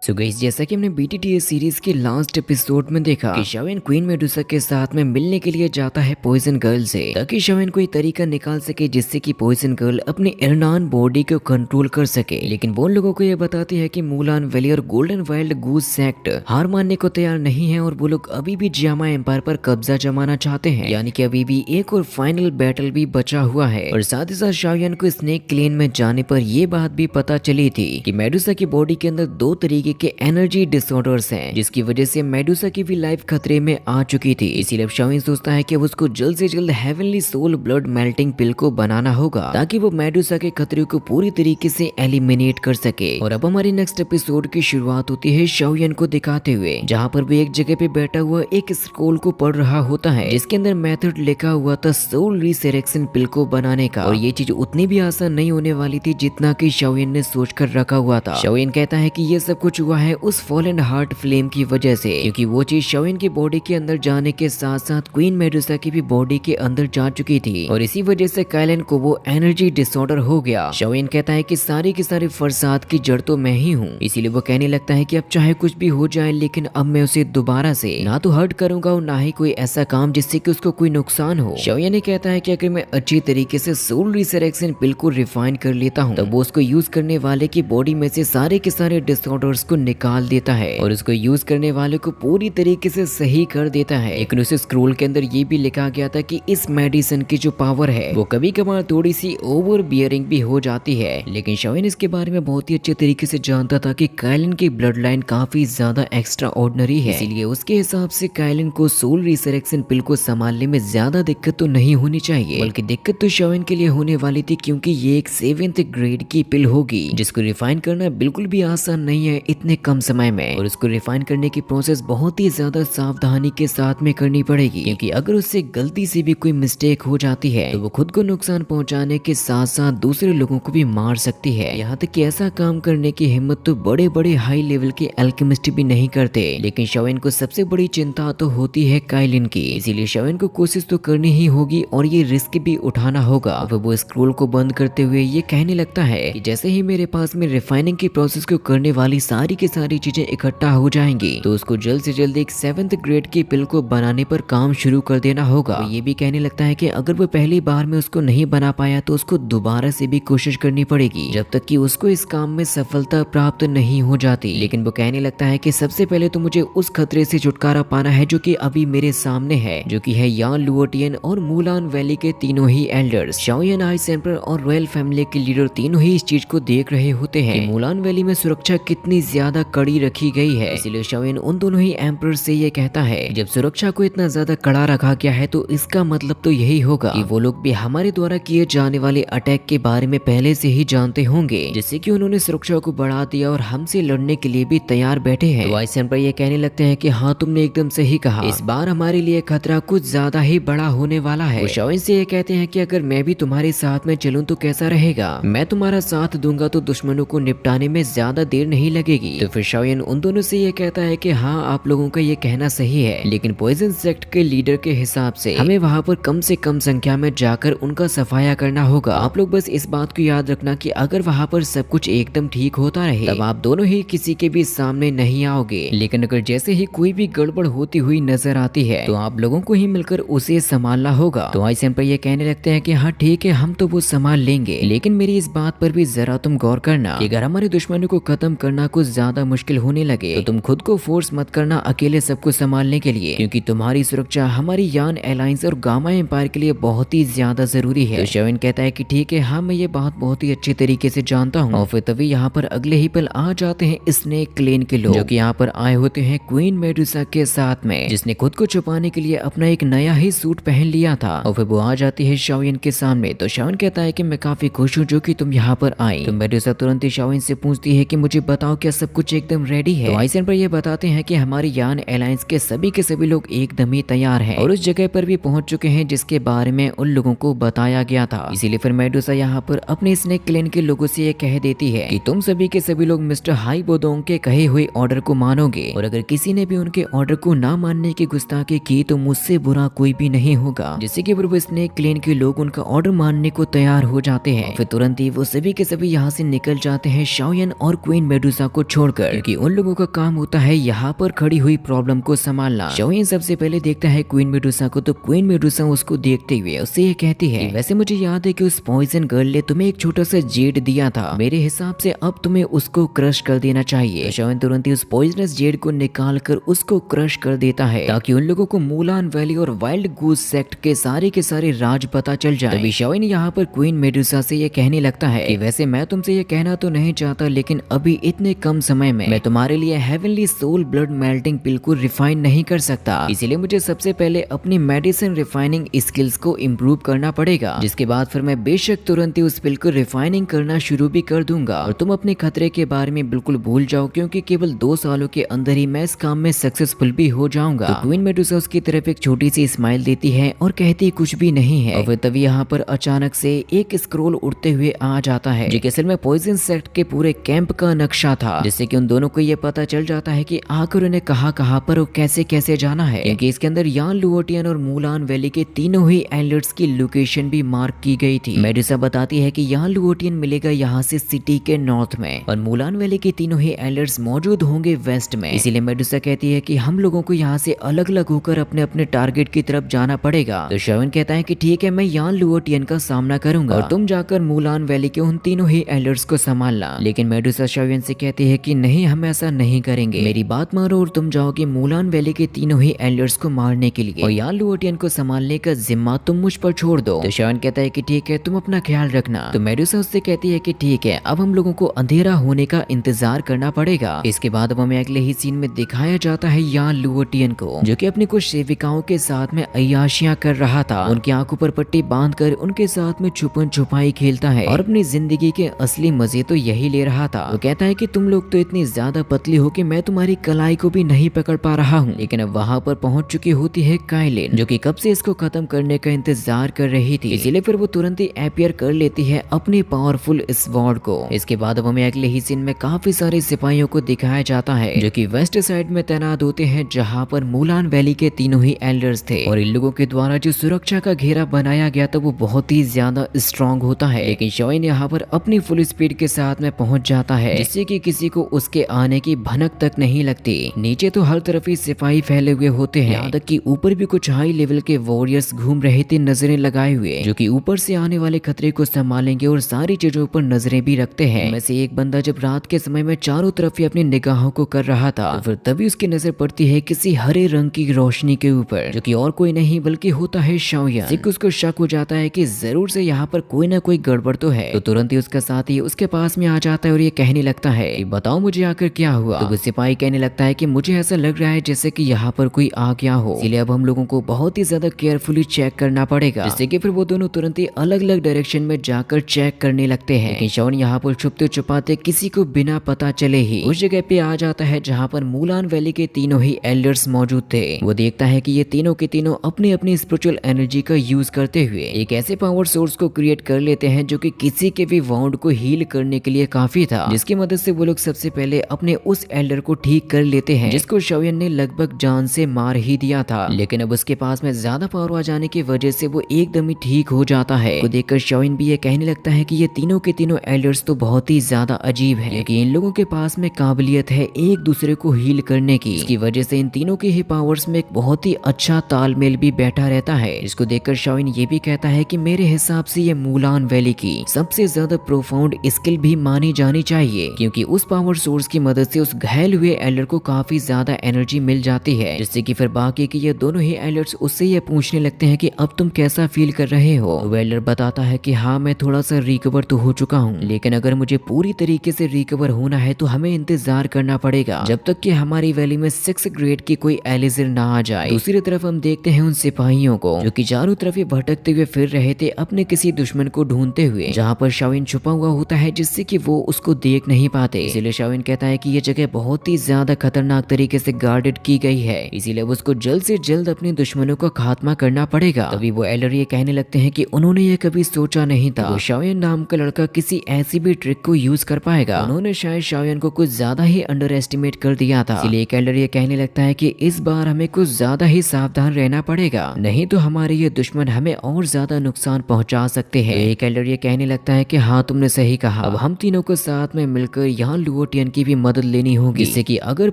So guys, जैसा कि हमने बीटीटीएस सीरीज के लास्ट एपिसोड में देखा कि शाओन क्वीन मेडुसा के साथ में मिलने के लिए जाता है पॉइजन गर्ल से, ताकि शाओन कोई तरीका निकाल सके जिससे कि पॉइजन गर्ल अपने इरनान बॉडी को कंट्रोल कर सके। लेकिन वो लोगों को ये बताती है कि मुलान वैली और गोल्डन वाइल्ड गूस सेक्ट हार मानने को तैयार नहीं है और वो लोग अभी भी जियामा एम्पायर पर कब्जा जमाना चाहते हैं, यानी कि अभी भी एक और फाइनल बैटल भी बचा हुआ है। और साथ ही साथ शाओन को स्नेक क्लेन में जाने पर यह बात भी पता चली थी कि मेडुसा की बॉडी के अंदर दो तरीके के एनर्जी डिसऑर्डर्स हैं, जिसकी वजह से मेडुसा की भी लाइफ खतरे में आ चुकी थी। इसीलिए शाओन सोचता है कि उसको जल्द से जल्द हेवनली सोल ब्लड मेल्टिंग पिल को बनाना होगा, ताकि वो मेडुसा के खतरे को पूरी तरीके से एलिमिनेट कर सके। और अब हमारी नेक्स्ट एपिसोड की शुरुआत होती है शाओन को दिखाते हुए, जहाँ पर वो एक जगह पे बैठा हुआ एक स्क्रोल को पढ़ रहा होता है, जिसके अंदर मेथड लिखा हुआ था सोल रिसरेक्शन पिल को बनाने का। और ये चीज उतनी भी आसान नहीं होने वाली थी जितना कि शाओन ने सोच कर रखा हुआ था। शाओन कहता है कि ये सब कुछ हुआ है उस फॉलन हार्ट फ्लेम की वजह से, क्योंकि वो चीज शाओन की बॉडी के अंदर जाने के साथ साथ क्वीन मेडुसा की भी बॉडी के अंदर जा चुकी थी, और इसी वजह से काइलन को वो एनर्जी डिसऑर्डर हो गया। शाओन कहता है कि सारी की सारी फसाद की जड़ तो मैं ही हूँ, इसीलिए वो कहने लगता है कि अब चाहे कुछ भी हो जाए, लेकिन अब मैं उसे दोबारा से ना तो हर्ट करूंगा और ना ही कोई ऐसा काम जिससे कि उसको कोई नुकसान हो। शाओन कहता है कि अगर मैं अच्छी तरीके से सोल रिसरेक्शन पिल को रिफाइन कर लेता हूँ, तब वो उसको यूज करने वाले की बॉडी में से सारे के सारे डिसऑर्डर्स को निकाल देता है और उसको यूज करने वाले को पूरी तरीके से सही कर देता है। लेकिन उस स्क्रोल के अंदर ये भी लिखा गया था कि इस मेडिसिन की जो पावर है वो कभी कभार थोड़ी सी ओवर बियरिंग भी हो जाती है। लेकिन शाओन इसके बारे में बहुत ही अच्छे तरीके से जानता था कि काइलन की ब्लड लाइन काफी ज्यादा एक्स्ट्रा ऑर्डिनरी है, इसीलिए उसके हिसाब से काइलन को सोल रिसरेक्शन पिल को संभालने में ज्यादा दिक्कत तो नहीं होनी चाहिए, बल्कि दिक्कत तो शाओन के लिए होने वाली थी, क्योंकि ये एक 7th ग्रेड की पिल होगी जिसको रिफाइन करना बिल्कुल भी आसान नहीं है इतने कम समय में। और उसको रिफाइन करने की प्रोसेस बहुत ही ज्यादा सावधानी के साथ में करनी पड़ेगी, क्योंकि अगर उससे गलती से भी कोई मिस्टेक हो जाती है तो वो खुद को नुकसान पहुंचाने के साथ साथ दूसरे लोगों को भी मार सकती है। यहाँ तक कि ऐसा काम करने की हिम्मत तो बड़े बड़े हाई लेवल के एल्केमिस्ट भी नहीं करते। लेकिन शाओन को सबसे बड़ी चिंता तो होती है काइलिन की, इसीलिए शाओन को कोशिश तो करनी ही होगी और ये रिस्क भी उठाना होगा। वो स्क्रोल को बंद करते हुए ये कहने लगता है कि जैसे ही मेरे पास में रिफाइनिंग की प्रोसेस को करने वाली सारी की सारी चीजें इकट्ठा हो जाएंगी, तो उसको जल्द से जल्द एक 7th ग्रेड की पिल को बनाने पर काम शुरू कर देना होगा। ये भी कहने लगता है कि अगर वो पहली बार में उसको नहीं बना पाया तो उसको दोबारा से भी कोशिश करनी पड़ेगी, जब तक कि उसको इस काम में सफलता प्राप्त नहीं हो जाती। लेकिन वो कहने लगता है कि सबसे पहले तो मुझे उस खतरे से छुटकारा पाना है जो कि अभी मेरे सामने है, जो कि है यान लुओटियन और मुलान वैली के तीनों ही एल्डर्स। शाओन, आइस एम्परर और रॉयल फैमिली के लीडर तीनों ही इस चीज को देख रहे होते हैं कि मुलान वैली में सुरक्षा कितनी ज्यादा कड़ी रखी गई है। इसलिए शाओन उन दोनों ही एम्परर से ये कहता है जब सुरक्षा को इतना ज्यादा कड़ा रखा गया है तो इसका मतलब तो यही होगा कि वो लोग भी हमारे द्वारा किए जाने वाले अटैक के बारे में पहले से ही जानते होंगे, जिससे कि उन्होंने सुरक्षा को बढ़ा दिया और हमसे लड़ने के लिए भी तैयार बैठे हैं। तो आइस एम्परर ये कहने लगते हैं कि हाँ, तुमने एकदम सही कहा, इस बार हमारे लिए खतरा कुछ ज्यादा ही बड़ा होने वाला है। शाओन से ये कहते हैं कि अगर मैं भी तुम्हारे साथ में चलूं तो कैसा रहेगा, मैं तुम्हारा साथ दूंगा तो दुश्मनों को निपटाने में ज्यादा देर नहीं लगेगी। तो फिर शाओन उन दोनों से ये कहता है कि हाँ, आप लोगों का ये कहना सही है, लेकिन पॉइजन सेक्ट के लीडर के हिसाब से हमें वहाँ पर कम से कम संख्या में जाकर उनका सफाया करना होगा। आप लोग बस इस बात को याद रखना कि अगर वहाँ पर सब कुछ एकदम ठीक होता रहे तब आप दोनों ही किसी के भी सामने नहीं आओगे, लेकिन अगर जैसे ही कोई भी गड़बड़ होती हुई नजर आती है तो आप लोगों को ही मिलकर उसे संभालना होगा। तो आइस एम्परर ये कहने लगते हैं कि हाँ ठीक है, हम तो वो संभाल लेंगे, लेकिन मेरी इस बात पर भी जरा तुम गौर करना कि अगर हमारे दुश्मनों को खत्म करना कुछ ज्यादा मुश्किल होने लगे तो तुम खुद को फोर्स मत करना अकेले सबको संभालने के लिए, क्योंकि तुम्हारी सुरक्षा हमारी यान अलायंस और गामा एम्पायर के लिए बहुत ही ज्यादा जरूरी है। तो शाओन कहता है कि ठीक है, हाँ मैं ये बात बहुत ही अच्छे तरीके से जानता हूँ। और फिर तभी यहाँ पर अगले ही पल आ जाते हैं स्नेक क्लेन के लोग, जो कि यहाँ पर आए होते हैं क्वीन मेडुसा के साथ में, जिसने खुद को छुपाने के लिए अपना एक नया ही सूट पहन लिया था। और फिर वो आ जाती है शाओन के सामने। तो शाओन कहता है कि मैं काफी खुश हूँ जो कि तुम यहाँ पर आई। तो मेडुसा तुरंत ही शाओन से पूछती है कि मुझे बताओ क्या सब कुछ एकदम रेडी है। तो आइस एम्परर ये बताते हैं कि हमारी यान अलायंस के सभी लोग एकदम ही तैयार हैं और उस जगह पर भी पहुंच चुके हैं जिसके बारे में उन लोगों को बताया गया था। इसीलिए फिर मेडुसा यहाँ पर अपने स्नेक क्लेन के लोगों से ये कह देती है कि तुम सभी के सभी लोग मिस्टर हाई बोदोंग के कहे हुए ऑर्डर को मानोगे, और अगर किसी ने भी उनके ऑर्डर को ना मानने की गुस्ताखी की तो मुझसे बुरा कोई भी नहीं होगा। जिससे कि वो स्नेक क्लेन के लोग उनका ऑर्डर मानने को तैयार हो जाते हैं। फिर तुरंत ही वो सभी के सभी यहाँ से निकल जाते हैं शाओन और क्वीन मेडुसा को छोड़कर, क्योंकि उन लोगों का काम होता है यहाँ पर खड़ी हुई प्रॉब्लम को संभालना। शाओयन सबसे पहले देखता है क्वीन मेडुसा को, तो क्वीन मेडुसा उसको देखते हुए उससे ये कहती है, वैसे मुझे याद है कि उस पॉइजन गर्ल ने तुम्हें एक छोटा सा जेड दिया था, मेरे हिसाब से अब तुम्हें उसको क्रश कर देना चाहिए। शाओयन तुरंत ही उस पॉइजनस जेड को निकाल कर उसको क्रश कर देता है ताकि उन लोगों को मूलान वैली और वाइल्ड गूस सेक्ट के सारे राज पता चल जाए। तभी शाओयन यहाँ पर क्वीन मेडुसा से ये कहने लगता है कि वैसे मैं तुमसे ये कहना तो नहीं चाहता, लेकिन अभी इतने कम समय में मैं तुम्हारे लिए हेवनली सोल ब्लड मेल्टिंग पिल को रिफाइन नहीं कर सकता, इसीलिए मुझे सबसे पहले अपनी मेडिसिन रिफाइनिंग स्किल्स को इम्प्रूव करना पड़ेगा, जिसके बाद फिर मैं बेशक तुरंत ही उस पिल को रिफाइनिंग करना शुरू भी कर दूंगा और तुम अपने खतरे के बारे में बिल्कुल भूल जाओ, क्योंकि केवल 2 सालों के अंदर ही मैं इस काम में सक्सेसफुल भी हो जाऊंगा। तो क्वीन मेडुसा उसकी तरफ एक छोटी सी स्माइल देती है और कहती कुछ भी नहीं है। और तभी यहाँ पर अचानक से एक स्क्रोल उड़ते हुए आ जाता है, जो असल में पॉइजन सेक्ट के पूरे कैंप का नक्शा था, जिससे कि उन दोनों को ये पता चल जाता है कि आखिर उन्हें कहां पर और कैसे जाना है, क्योंकि इसके अंदर यान लुओटियन और मूलान वैली के तीनों ही एल्डर्स की लोकेशन भी मार्क की गई थी। मेडुसा बताती है कि यान लुओटियन मिलेगा यहाँ से सिटी के नॉर्थ में और मूलान वैली के तीनों ही एल्डर्स मौजूद होंगे वेस्ट में। इसीलिए मेडुसा कहती है कि हम लोगों को यहाँ से अलग अलग होकर अपने अपने टारगेट की तरफ जाना पड़ेगा। तो शाओयन कहता है कि ठीक है, मैं यान लुओटियन का सामना करूंगा और तुम जाकर मूलान वैली के उन तीनों ही एल्डर्स को संभालना। लेकिन मेडुसा शाओयन से कहती है कि नहीं, हम ऐसा नहीं करेंगे, मेरी बात मानो और तुम जाओगे मूलान वैली के तीनों ही एल्डर्स को मारने के लिए और यान लुओटियन को संभालने का जिम्मा तुम मुझ पर छोड़ दो। तो शाओयन कहता है कि ठीक है, तुम अपना ख्याल रखना। तो मेडुसा उससे कहती है कि ठीक है, अब हम लोगों को अंधेरा होने का इंतजार करना पड़ेगा। इसके बाद अब हमें अगले ही सीन में दिखाया जाता है यान लुओटियन को, जो कि अपनी कुछ सेविकाओं के साथ में अय्याशियां कर रहा था। उनकी आंखों पर पट्टी बांधकर उनके साथ में छुपन छुपाई खेलता है और अपनी जिंदगी के असली मजे तो यही ले रहा था। वो कहता है कि तुम लोग तो इतनी ज्यादा पतली हो कि मैं तुम्हारी कलाई को भी नहीं पकड़ पा रहा हूँ। लेकिन अब वहाँ पर पहुंच चुकी होती है काइलिन, जो कि कब से इसको खत्म करने का इंतजार कर रही थी। इसीलिए फिर वो तुरंत ही अपीयर कर लेती है अपनी पावरफुल स्वॉर्ड को। इसके बाद अब हमें अगले ही सीन में काफी सारे सिपाहियों को दिखाया जाता है, जो कि वेस्ट साइड में तैनात होते हैं, जहाँ पर मूलान वैली के तीनों ही एल्डर्स थे। और इन लोगों के द्वारा जो सुरक्षा का घेरा बनाया गया था वो बहुत ही ज्यादा स्ट्रॉन्ग होता है। लेकिन शाओयन यहाँ पर अपनी फुल स्पीड के साथ में पहुंच जाता है, जिससे कि किसी को उसके आने की भनक तक नहीं लगती। नीचे तो हर तरफ ही सिपाही फैले हुए होते हैं, यहाँ तक कि ऊपर भी कुछ हाई लेवल के वॉरियर्स घूम रहे थे नजरें लगाए हुए, जो कि ऊपर से आने वाले खतरे को संभालेंगे और सारी चीजों पर नजरें भी रखते हैं। में से एक बंदा जब रात के समय में चारों तरफ ही अपनी निगाहों को कर रहा था, तो फिर तभी उसकी नजर पड़ती है किसी हरे रंग की रोशनी के ऊपर, जो कि और कोई नहीं बल्कि होता है शाओयन। उसको शक हो जाता है कि जरूर से यहाँ पर कोई ना कोई गड़बड़ तो है। तो तुरंत ही उसका साथी उसके पास में आ जाता है और ये कहने लगता है कि बताओ मुझे आकर क्या हुआ। तो वो सिपाही कहने लगता है कि मुझे ऐसा लग रहा है जैसे कि यहाँ पर कोई आ गया हो, इसलिए अब हम लोगों को बहुत ही ज्यादा केयरफुली चेक करना पड़ेगा। जिससे कि फिर वो दोनों तुरंत ही अलग अलग डायरेक्शन में जाकर चेक करने लगते हैं। लेकिन शाओयन यहाँ पर छुपते छुपाते किसी को बिना पता चले ही उस जगह पे आ जाता है जहाँ पर मूलान वैली के तीनों ही एल्डर्स मौजूद थे। वो देखता है कि ये तीनों के तीनों अपनी अपनी स्पिरिचुअल एनर्जी का यूज करते हुए एक ऐसे पावर सोर्स को क्रिएट कर लेते हैं, जो कि किसी के भी वाउंड को हील करने के लिए काफी था, जिसकी मदद से वो लोग सबसे पहले अपने उस एल्डर को ठीक कर लेते हैं, जिसको शाओयन ने लगभग जान से मार ही दिया था। लेकिन अब उसके पास में ज्यादा पावर आ जाने की वजह से वो एकदम ही ठीक हो जाता है। वो देखकर शाओयन भी ये कहने लगता है कि ये तीनों के तीनों एल्डर्स तो बहुत ही ज्यादा अजीब है, क्योंकि इन लोगों के पास में काबिलियत है एक दूसरे को हील करने की। इसकी वजह से इन तीनों के ही पावर्स में एक बहुत ही अच्छा तालमेल भी बैठा रहता है। इसको देखकर शाओयन ये भी कहता है कि मेरे हिसाब से ये मूलान वैली की सबसे ज्यादा प्रोफाउंड स्किल भी मानी जानी चाहिए, क्योंकि उस पावर सोर्स की मदद से उस घायल हुए एल्डर को काफी ज्यादा एनर्जी मिल जाती है, जिससे कि फिर बाकी के ये दोनों ही एल्डर्स उससे ये पूछने लगते हैं कि अब तुम कैसा फील कर रहे हो। वो एल्डर बताता है कि हाँ, मैं थोड़ा सा रिकवर तो हो चुका हूँ, लेकिन अगर मुझे पूरी तरीके से रिकवर होना है तो हमें इंतजार करना पड़ेगा जब तक कि हमारी वैली में 6 ग्रेड की कोई एलिजर ना आ जाए। दूसरी तरफ हम देखते हैं उन सिपाहियों को, जो कि चारों तरफ ही भटकते हुए फिर रहे थे अपने किसी दुश्मन को ढूंढते हुए, जहाँ पर शाओयन छुपा हुआ होता है, जिससे कि वो उसको देख नहीं पाते। इसीलिए शाओयन कहता है कि ये जगह बहुत ही ज्यादा खतरनाक तरीके से गार्डेड की गई है, इसीलिए उसको जल्द से जल्द अपने दुश्मनों का खात्मा करना पड़ेगा। तभी वो एल्डर ये कहने लगते हैं कि उन्होंने ये कभी सोचा नहीं था वो शाओयन नाम का लड़का किसी ऐसी भी ट्रिक को यूज कर पाएगा। उन्होंने शायद शाओयन को कुछ ज्यादा ही अंडर एस्टिमेट कर दिया था। इसलिए एक एल्डर ये कहने लगता है कि इस बार हमें कुछ ज्यादा ही सावधान रहना पड़ेगा, नहीं तो हमारे ये दुश्मन हमें और ज्यादा नुकसान पहुंचा सकते हैं। एक एल्डर ये कहने लगता है कि हाँ, तुमने सही कहा, अब हम तीनों को साथ में मिलकर यहाँ को टियन की भी मदद लेनी होगी, जिससे कि अगर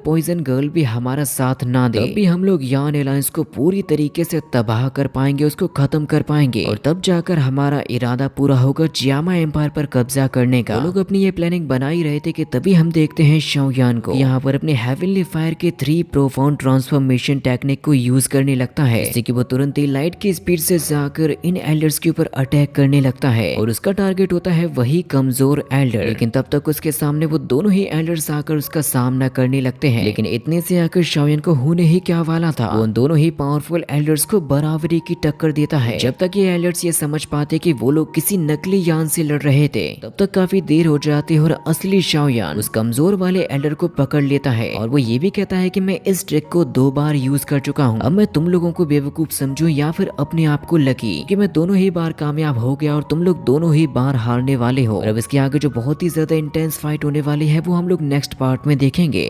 पॉइजन गर्ल भी हमारा साथ ना दे तब भी हम लोग यान एलायंस को पूरी तरीके से तबाह कर पाएंगे, उसको खत्म कर पाएंगे और तब जाकर हमारा इरादा पूरा होगा जियामा एम्पायर पर कब्जा करने का। वो लोग अपनी ये प्लानिंग बना ही रहे थे कि तभी हम देखते हैं शाओयान को यहाँ पर अपने हेवनली फायर के 3 प्रोफाउंड ट्रांसफॉर्मेशन टेक्निक को यूज करने लगता है, जिससे कि वो तुरंत ही लाइट की स्पीड से जाकर इन एल्डर्स के ऊपर अटैक करने लगता है और उसका टारगेट होता है वही कमजोर एल्डर। लेकिन तब तक उसके सामने वो दोनों ही एल्डर्स आकर उसका सामना करने लगते हैं, लेकिन इतने से आकर शाओयान को होने ही क्या वाला था, वो उन दोनों ही पावरफुल एल्डर्स को बराबरी की टक्कर देता है। जब तक ये एल्डर्स ये समझ पाते कि वो लोग किसी नकली यान से लड़ रहे थे तब तक काफी देर हो जाती है और असली शाओयान उस कमजोर वाले एल्डर को पकड़ लेता है और वो ये भी कहता है कि मैं इस ट्रिक को 2 बार यूज कर चुका हूँ, अब मैं तुम लोगों को बेवकूफ समझूं या फिर अपने आप को लकी कि मैं दोनों ही बार कामयाब हो गया और तुम लोग दोनों ही बार हारने वाले हो। और अब इसके आगे जो बहुत ही ज्यादा इंटेंस फाइट होने वाली है वो हम लोग नेक्स्ट पार्ट में देखेंगे।